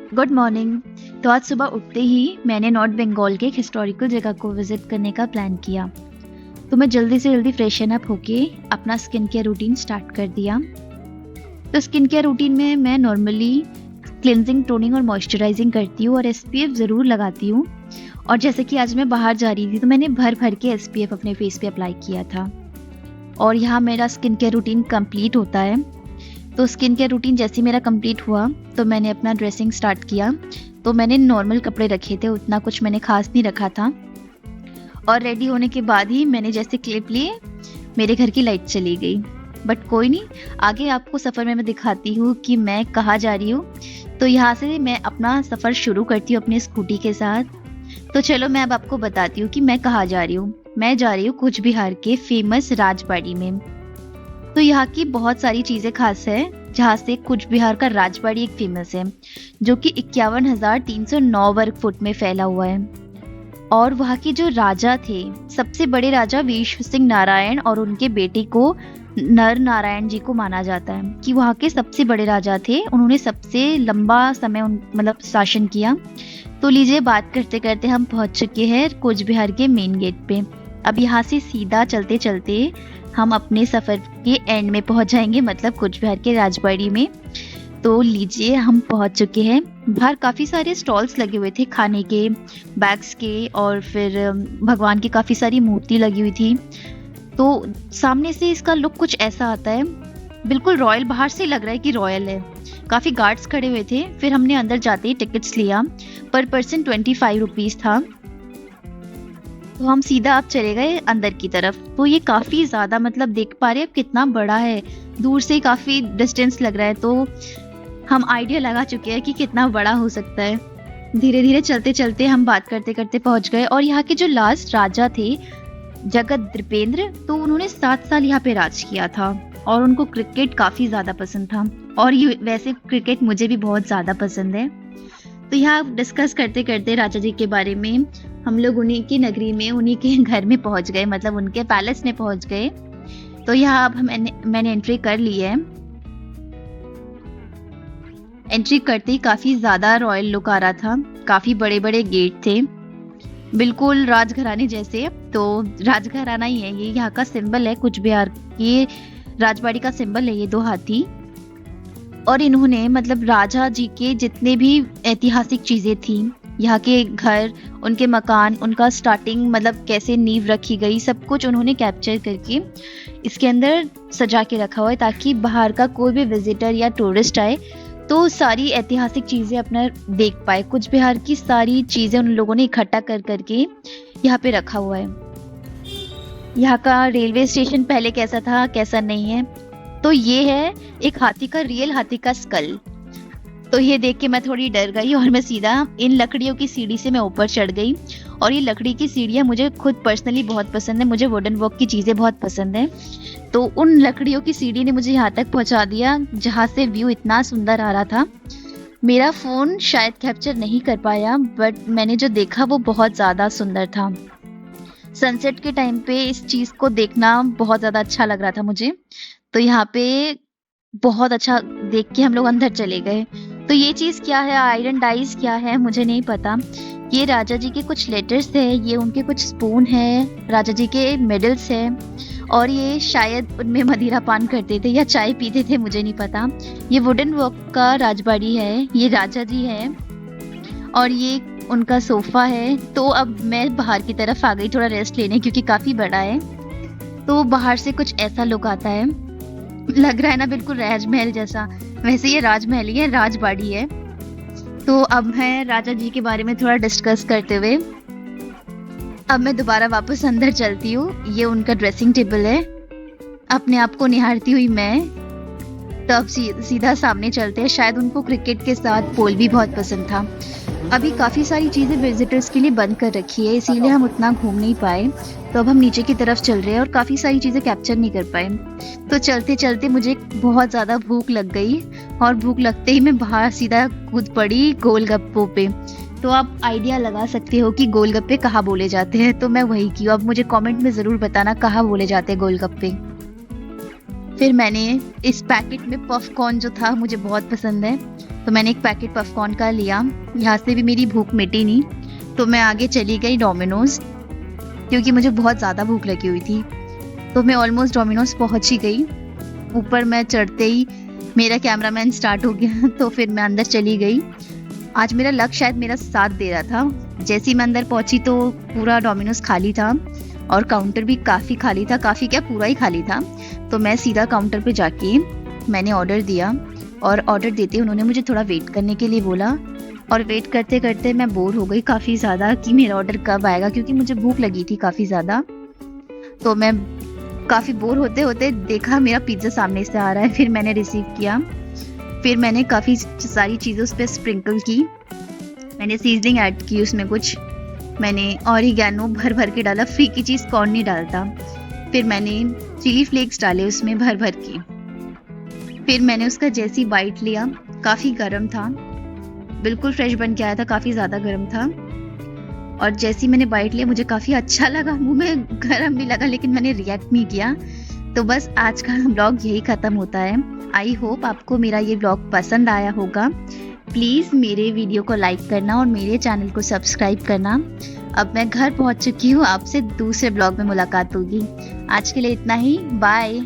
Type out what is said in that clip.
Good morning. तो आज सुबह उठते ही मैंने नॉर्थ बंगाल के एक हिस्टोरिकल जगह को विजिट करने का प्लान किया। तो मैं जल्दी से जल्दी फ्रेशन अप होके अपना स्किन केयर रूटीन स्टार्ट कर दिया। तो स्किन केयर रूटीन में मैं नॉर्मली क्लिनजिंग, टोनिंग और मॉइस्चराइजिंग करती हूँ और एसपीएफ ज़रूर लगाती हूँ। और जैसे कि आज मैं बाहर जा रही थी तो मैंने भर भर के एसपीएफ अपने फेस पे अप्लाई किया था। और यहाँ मेरा स्किन केयर रूटीन कंप्लीट होता है। तो स्किन केयर रूटीन जैसे ही मेरा कंप्लीट हुआ तो मैंने अपना ड्रेसिंग स्टार्ट किया। तो मैंने नॉर्मल कपड़े रखे थे, उतना कुछ मैंने खास नहीं रखा था। और रेडी होने के बाद ही मैंने जैसे क्लिप लिए मेरे घर की लाइट चली गई। बट कोई नहीं, आगे आपको सफ़र में मैं दिखाती हूँ कि मैं कहाँ जा रही हूँ। तो यहाँ से मैं अपना सफ़र शुरू करती हूँ अपनी स्कूटी के साथ। तो चलो मैं अब आपको बताती हूँ कि मैं कहाँ जा रही हूँ। मैं जा रही हूँ कूच बिहार के फेमस राजबाड़ी में। तो यहाँ की बहुत सारी चीज़ें खास है, जहाँ से कूच बिहार का राजबाड़ी एक फेमस है, जो कि 51,309 वर्ग फुट में फैला हुआ है। और वहाँ के जो राजा थे, सबसे बड़े राजा विश्व सिंह नारायण और उनके बेटे को नर नारायण जी को माना जाता है कि वहाँ के सबसे बड़े राजा थे। उन्होंने सबसे लंबा समय मतलब शासन किया। तो लीजिए, बात करते करते हम पहुँच चुके हैं कूच बिहार के मेन गेट पे। अब यहाँ से सीधा चलते चलते हम अपने सफ़र के एंड में पहुँच जाएंगे, मतलब कूच बिहार के राजबाड़ी में। तो लीजिए, हम पहुँच चुके हैं। बाहर काफ़ी सारे स्टॉल्स लगे हुए थे खाने के, बैग्स के, और फिर भगवान की काफ़ी सारी मूर्ति लगी हुई थी। तो सामने से इसका लुक कुछ ऐसा आता है, बिल्कुल रॉयल, बाहर से लग रहा है कि रॉयल है। काफ़ी गार्ड्स खड़े हुए थे। फिर हमने अंदर जाते ही टिकट्स लिया। पर पर्सन 25 रुपीज़ था। तो हम सीधा अब चले गए अंदर की तरफ। तो ये काफ़ी ज़्यादा, मतलब देख पा रहे हैं अब कितना बड़ा है, दूर से काफ़ी डिस्टेंस लग रहा है। तो हम आइडिया लगा चुके हैं कि कितना बड़ा हो सकता है। धीरे धीरे चलते चलते हम बात करते करते पहुंच गए। और यहाँ के जो लास्ट राजा थे, जगत द्रिपेंद्र, तो उन्होंने 7 साल यहाँ पे राज किया था। और उनको क्रिकेट काफ़ी ज़्यादा पसंद था। और ये वैसे क्रिकेट मुझे भी बहुत ज़्यादा पसंद है। तो यहाँ डिस्कस करते करते राजा जी के बारे में हम लोग उन्हीं की नगरी में, उन्हीं के घर में पहुंच गए, मतलब उनके पैलेस में पहुंच गए। तो यहाँ अब मैंने एंट्री कर ली है। एंट्री करते ही काफ़ी ज़्यादा रॉयल लुक आ रहा था। काफ़ी बड़े बड़े गेट थे, बिल्कुल राजघराने जैसे। तो राजघराना ही है ये, यहाँ का सिंबल है कूच बिहार की राजबाड़ी का सिंबल है ये 2 हाथी। और इन्होंने, मतलब राजा जी के जितने भी ऐतिहासिक चीज़ें थी, यहाँ के घर, उनके मकान, उनका स्टार्टिंग, मतलब कैसे नींव रखी गई, सब कुछ उन्होंने कैप्चर करके इसके अंदर सजा के रखा हुआ है, ताकि बाहर का कोई भी विजिटर या टूरिस्ट आए तो सारी ऐतिहासिक चीज़ें अपना देख पाए। कूच बिहार की सारी चीज़ें उन लोगों ने इकट्ठा कर करके यहाँ पे रखा हुआ है। यहाँ का रेलवे स्टेशन पहले कैसा था, कैसा नहीं है। तो ये है एक हाथी का, रियल हाथी का स्कल। तो ये देख के मैं थोड़ी डर गई और मैं सीधा इन लकड़ियों की सीढ़ी से मैं ऊपर चढ़ गई। और ये लकड़ी की सीढ़ियाँ मुझे खुद पर्सनली बहुत पसंद है, मुझे वुडन वर्क की चीज़ें बहुत पसंद है। तो उन लकड़ियों की सीढ़ी ने मुझे यहाँ तक पहुँचा दिया, जहाँ से व्यू इतना सुंदर आ रहा था। मेरा फ़ोन शायद कैप्चर नहीं कर पाया, बट मैंने जो देखा वो बहुत ज़्यादा सुंदर था। सनसेट के टाइम पे इस चीज़ को देखना बहुत ज़्यादा अच्छा लग रहा था मुझे। तो यहाँ पे बहुत अच्छा देख के हम लोग अंदर चले गए। तो ये चीज़ क्या है, आयरन डाइस क्या है, मुझे नहीं पता। ये राजा जी के कुछ लेटर्स थे, ये उनके कुछ स्पून है, राजा जी के मेडल्स है। और ये शायद उनमें मदिरा पान करते थे या चाय पीते थे, मुझे नहीं पता। ये वुडन वर्क का राजबाड़ी है, ये राजा जी है। और ये उनका सोफा है। तो अब मैं बाहर की तरफ आ गई थोड़ा रेस्ट लेने, क्योंकि काफ़ी बड़ा है। तो बाहर से कुछ ऐसा लुक आता है, लग रहा है ना बिल्कुल राजमहल जैसा। वैसे ये राजमहल ही है, राजबाड़ी है। तो अब मैं राजा जी के बारे में थोड़ा डिस्कस करते हुए अब मैं दोबारा वापस अंदर चलती हूँ। ये उनका ड्रेसिंग टेबल है। अपने आप को निहारती हुई मैं तो अब सीधा सामने चलते हैं। शायद उनको क्रिकेट के साथ पोल भी बहुत पसंद था। अभी काफ़ी सारी चीज़ें विजिटर्स के लिए बंद कर रखी है, इसीलिए हम उतना घूम नहीं पाए। तो अब हम नीचे की तरफ चल रहे हैं और काफ़ी सारी चीज़ें कैप्चर नहीं कर पाए। तो चलते चलते मुझे बहुत ज़्यादा भूख लग गई और भूख लगते ही मैं बाहर सीधा कूद पड़ी गोलगप्पों पे। तो आप आइडिया लगा सकते हो कि गोलगप्पे कहाँ बोले जाते हैं, तो मैं वही की। अब मुझे कमेंट में ज़रूर बताना कहाँ बोले जाते हैं गोलगप्पे। फिर मैंने इस पैकेट में पॉपकॉर्न जो था, मुझे बहुत पसंद है, तो मैंने एक पैकेट पॉपकॉर्न का लिया। यहाँ से भी मेरी भूख मिटी नहीं, तो मैं आगे चली गई डोमिनोज़, क्योंकि मुझे बहुत ज़्यादा भूख लगी हुई थी। तो मैं ऑलमोस्ट डोमिनोज़ पहुँच ही गई। ऊपर मैं चढ़ते ही मेरा कैमरामैन स्टार्ट हो गया, तो फिर मैं अंदर चली गई। आज मेरा लक शायद मेरा साथ दे रहा था। जैसे ही मैं अंदर पहुंची तो पूरा डोमिनोज़ खाली था और काउंटर भी काफ़ी खाली था, काफ़ी क्या पूरा ही खाली था। तो मैं सीधा काउंटर पे जाके मैंने ऑर्डर दिया और ऑर्डर देते ही उन्होंने मुझे थोड़ा वेट करने के लिए बोला। और वेट करते करते मैं बोर हो गई काफ़ी ज़्यादा कि मेरा ऑर्डर कब आएगा, क्योंकि मुझे भूख लगी थी काफ़ी ज़्यादा। तो मैं काफ़ी बोर होते होते देखा मेरा पिज़्ज़ा सामने से आ रहा है, फिर मैंने रिसीव किया। फिर मैंने काफ़ी सारी चीज़ें उस पर स्प्रिंकल की, मैंने सीजनिंग ऐड की उसमें कुछ, मैंने ऑरिगैनो भर भर के डाला, फ्री की चीज़ कौन नहीं डालता। फिर मैंने चिली फ्लेक्स डाले उसमें भर भर के। फिर मैंने उसका जैसी बाइट लिया, काफ़ी गर्म था, बिल्कुल फ्रेश बन के आया था, काफ़ी ज़्यादा गर्म था। और जैसी मैंने बाइट लिया मुझे काफ़ी अच्छा लगा, मुंह में गर्म भी लगा, लेकिन मैंने रिएक्ट नहीं किया। तो बस आज का ब्लॉग यही ख़त्म होता है। आई होप आपको मेरा ये ब्लॉग पसंद आया होगा। प्लीज़ मेरे वीडियो को लाइक करना और मेरे चैनल को सब्सक्राइब करना। अब मैं घर पहुंच चुकी हूँ, आपसे दूसरे ब्लॉग में मुलाकात होगी। आज के लिए इतना ही, बाय।